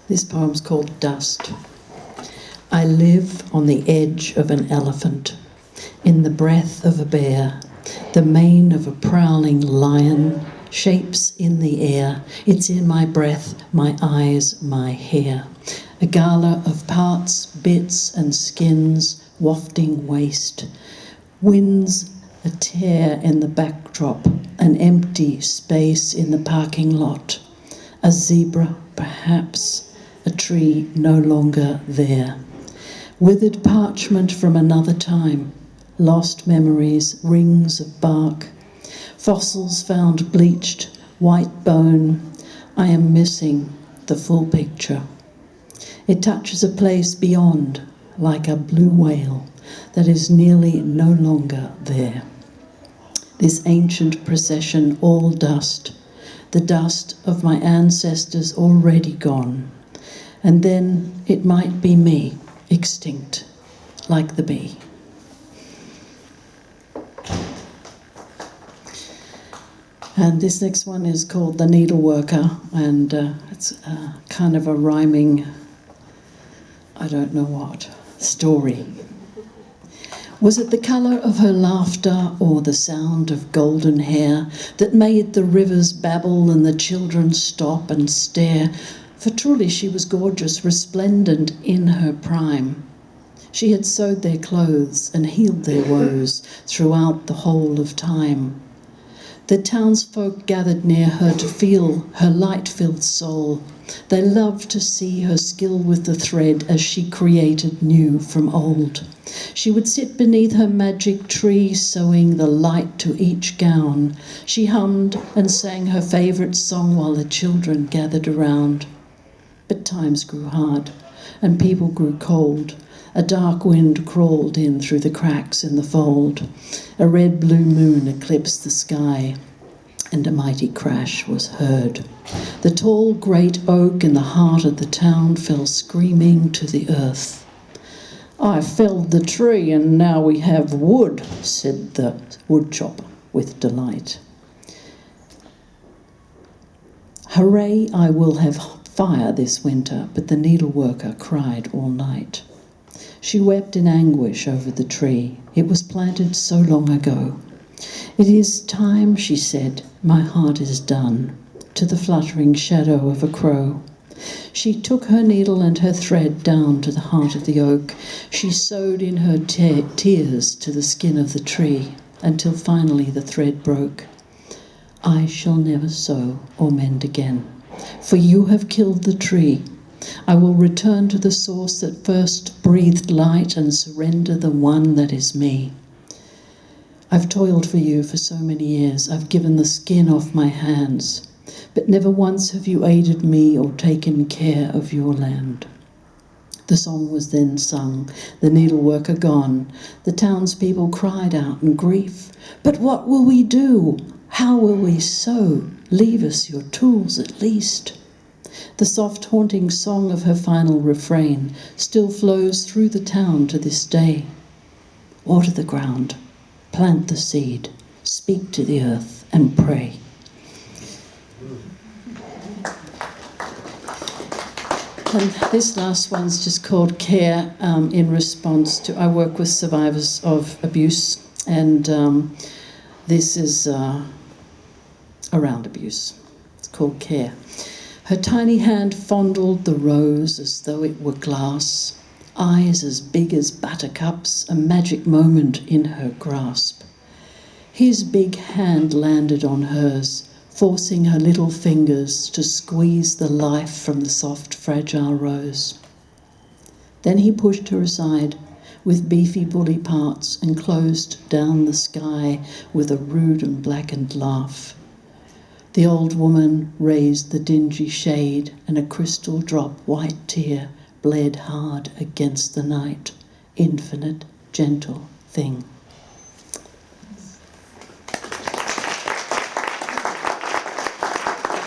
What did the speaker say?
This poem's called Dust. I live on the edge of an elephant, in the breath of a bear, the mane of a prowling lion, shapes in the air. It's in my breath, my eyes, my hair. A gala of parts, bits and skins, wafting waste. Winds a tear in the backdrop, an empty space in the parking lot. A zebra, perhaps, a tree no longer there. Withered parchment from another time, lost memories, rings of bark, fossils found bleached, white bone. I am missing the full picture. It touches a place beyond, like a blue whale that is nearly no longer there. This ancient procession, all dust, the dust of my ancestors already gone. And then it might be me, extinct, like the bee. And this next one is called The Needleworker, and it's kind of a rhyming, I don't know what, story. Was it the colour of her laughter or the sound of golden hair that made the rivers babble and the children stop and stare? For truly she was gorgeous, resplendent in her prime. She had sewed their clothes and healed their woes throughout the whole of time. The townsfolk gathered near her to feel her light-filled soul. They loved to see her skill with the thread as she created new from old. She would sit beneath her magic tree, sewing the light to each gown. She hummed and sang her favourite song while the children gathered around. But times grew hard, and people grew cold. A dark wind crawled in through the cracks in the fold. A red blue moon eclipsed the sky, and a mighty crash was heard. The tall great oak in the heart of the town fell screaming to the earth. "I felled the tree and now we have wood," said the woodchopper with delight. "Hooray, I will have fire this winter," but the needleworker cried all night. She wept in anguish over the tree. It was planted so long ago. "It is time," she said, "my heart is done," to the fluttering shadow of a crow. She took her needle and her thread down to the heart of the oak. She sewed in her tears to the skin of the tree, until finally the thread broke. "I shall never sew or mend again, for you have killed the tree. I will return to the source that first breathed light and surrender the one that is me. I've toiled for you for so many years. I've given the skin off my hands, but never once have you aided me or taken care of your land." The song was then sung, the needleworker gone. The townspeople cried out in grief, "But what will we do? How will we sew? Leave us your tools at least." The soft haunting song of her final refrain still flows through the town to this day. Water the ground, plant the seed, speak to the earth and pray. And this last one's just called Care, in response to, I work with survivors of abuse, and this is around abuse. It's called Care. Her tiny hand fondled the rose as though it were glass, eyes as big as buttercups, a magic moment in her grasp. His big hand landed on hers, forcing her little fingers to squeeze the life from the soft, fragile rose. Then he pushed her aside with beefy bully parts and closed down the sky with a rude and blackened laugh. The old woman raised the dingy shade, and a crystal drop white tear bled hard against the night. Infinite, gentle thing.